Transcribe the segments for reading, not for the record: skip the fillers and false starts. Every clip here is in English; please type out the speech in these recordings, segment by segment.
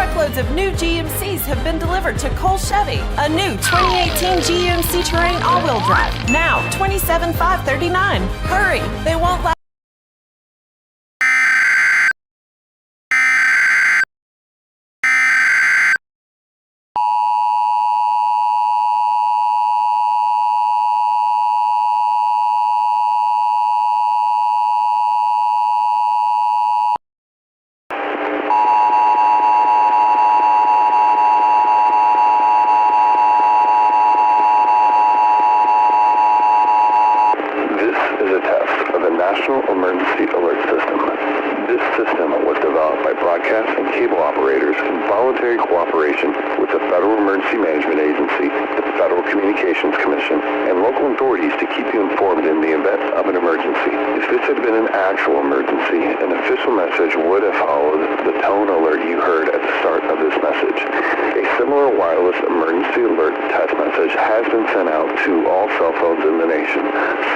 truckloads of new GMCs have been delivered to Cole Chevy. A new 2018 GMC Terrain all-wheel drive, now $27,539. Hurry, they won't last. National Emergency Alert System. This system was developed by broadcast and cable operators in voluntary cooperation with the Federal Emergency Management Agency, the Federal Communications Commission, and local authorities to keep you informed in the event of an emergency. If this had been an actual emergency, an official message would have followed the tone alert you heard at the start of this message. A similar wireless emergency alert test message has been sent out to all cell phones in the nation.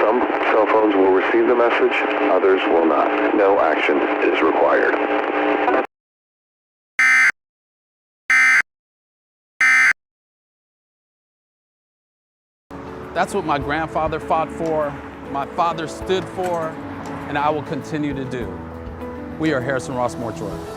Some cell phones will receive the message, others will not. No action is required. That's what my grandfather fought for, my father stood for, and I will continue to do. We are Harrison Ross Mortuary.